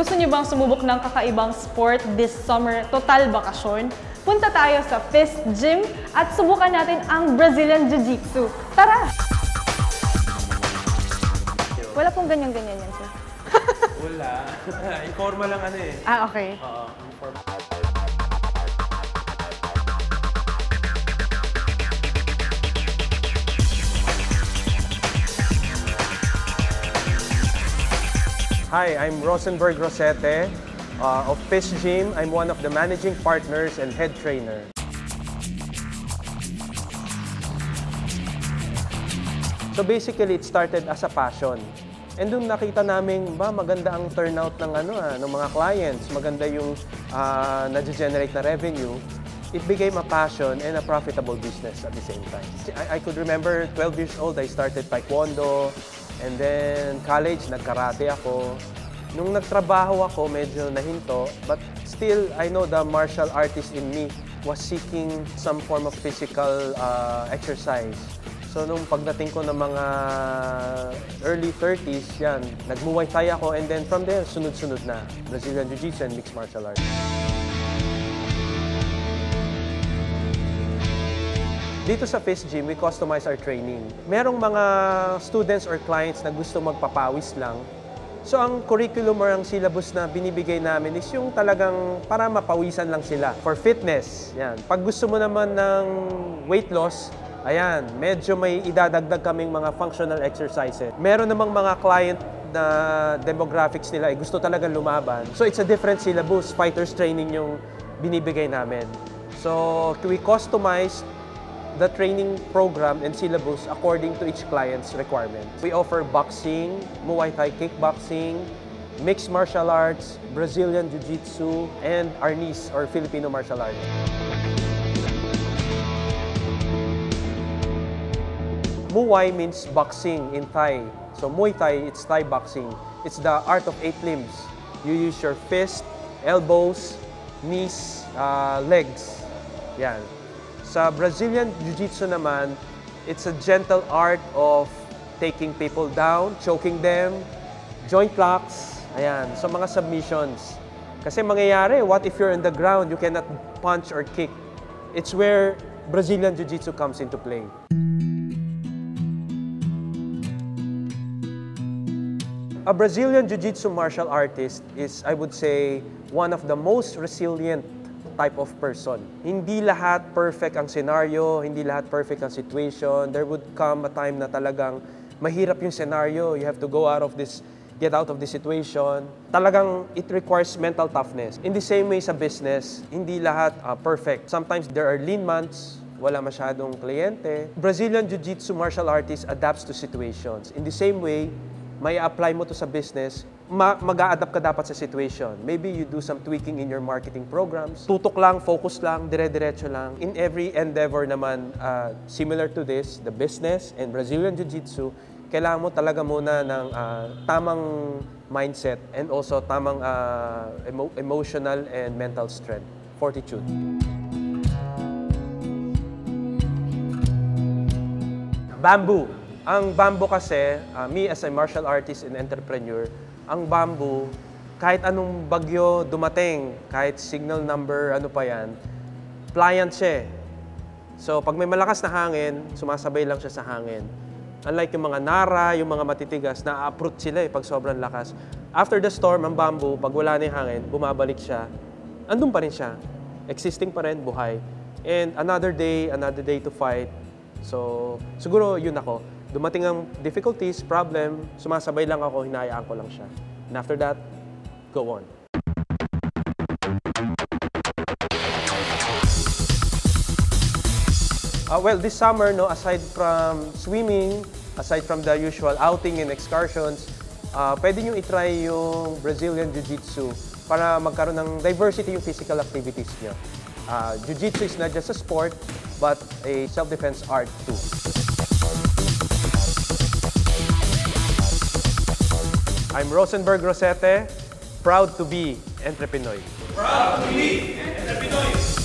Gusto niyo bang sumubok ng kakaibang sport this summer, total bakasyon? Punta tayo sa Fist Gym at subukan natin ang Brazilian Jiu-Jitsu. Tara! Wala pong ganyan-ganyan yan, sir. Wala. Informal lang ano eh. Ah, okay. Oo, informal. Hi, I'm Rosenberg Rosete of Fist Gym. I'm one of the managing partners and head trainer. So basically, it started as a passion. And doon nakita namin, maganda ang turnout ng ng mga clients, maganda yung na-generate na revenue. It became a passion and a profitable business at the same time. I could remember 12 years old, I started Taekwondo, and then college, nag-karate ako. Nung nagtrabaho ako, medyo nahinto, but still, I know the martial artist in me was seeking some form of physical exercise. So, nung pagdating ko ng mga early 30s, yan, nag-Muay Thai ako, and then from there, sunod-sunod na. Brazilian Jiu-Jitsu and mixed martial arts. Dito sa Fist Gym, we customize our training. Merong mga students or clients na gusto magpapawis lang. So, ang curriculum or ang syllabus na binibigay namin is yung talagang para mapawisan lang sila. For fitness, yan. Pag gusto mo naman ng weight loss, ayan, medyo may idadagdag kaming mga functional exercises. Meron namang mga client na demographics nila ay gusto talagang lumaban. So it's a different syllabus, fighters training yung binibigay namin. So we customize the training program and syllabus according to each client's requirements. We offer boxing, Muay Thai kickboxing, mixed martial arts, Brazilian Jiu-Jitsu, and Arnis or Filipino martial arts. Muay means boxing in Thai. So Muay Thai, it's Thai boxing. It's the art of 8 limbs. You use your fist, elbows, knees, legs. Yan. Sa Brazilian Jiu-Jitsu naman, it's a gentle art of taking people down, choking them, joint locks, ayan. So mga submissions. Kasi mangyayari, what if you're on the ground, you cannot punch or kick? It's where Brazilian Jiu-Jitsu comes into play. A Brazilian Jiu-Jitsu martial artist is, I would say, one of the most resilient type of person. Hindi lahat perfect ang scenario, hindi lahat perfect ang situation. There would come a time na talagang mahirap yung scenario. You have to go out of this, get out of this situation. Talagang it requires mental toughness. In the same way sa business, hindi lahat perfect. Sometimes there are lean months, wala masyadong kliyente. Brazilian Jiu-Jitsu martial artist adapts to situations. In the same way, may apply mo to sa business, mag-a-adapt ka dapat sa situation. Maybe you do some tweaking in your marketing programs. Tutok lang, focus lang, dire-diretso lang. In every endeavor naman, similar to this, the business and Brazilian Jiu-Jitsu, kailangan mo talaga muna ng tamang mindset and also tamang emotional and mental strength, fortitude. Bamboo. Ang bamboo kasi, me as a martial artist and entrepreneur, ang bamboo, kahit anong bagyo dumating, kahit signal number, ano pa yan, pliant siya. So, pag may malakas na hangin, sumasabay lang siya sa hangin. Unlike yung mga nara, yung mga matitigas, na-uproot sila pag sobrang lakas. After the storm, ang bamboo, pag wala na yung hangin, bumabalik siya. Andun pa rin siya. Existing pa rin, buhay. And another day to fight. So, siguro yun ako. Dumating ang difficulties, problem, sumasabay lang ako, hinahayaan ko lang siya. And after that, go on. Well, this summer, no, aside from swimming, aside from the usual outing and excursions, pwede nyo itry yung Brazilian Jiu-Jitsu para magkaroon ng diversity yung physical activities nyo. Jiu-Jitsu is not just a sport, but a self-defense art too. I'm Rosenberg Rosete, proud to be Entrepinoy. Proud to be Entrepinoy.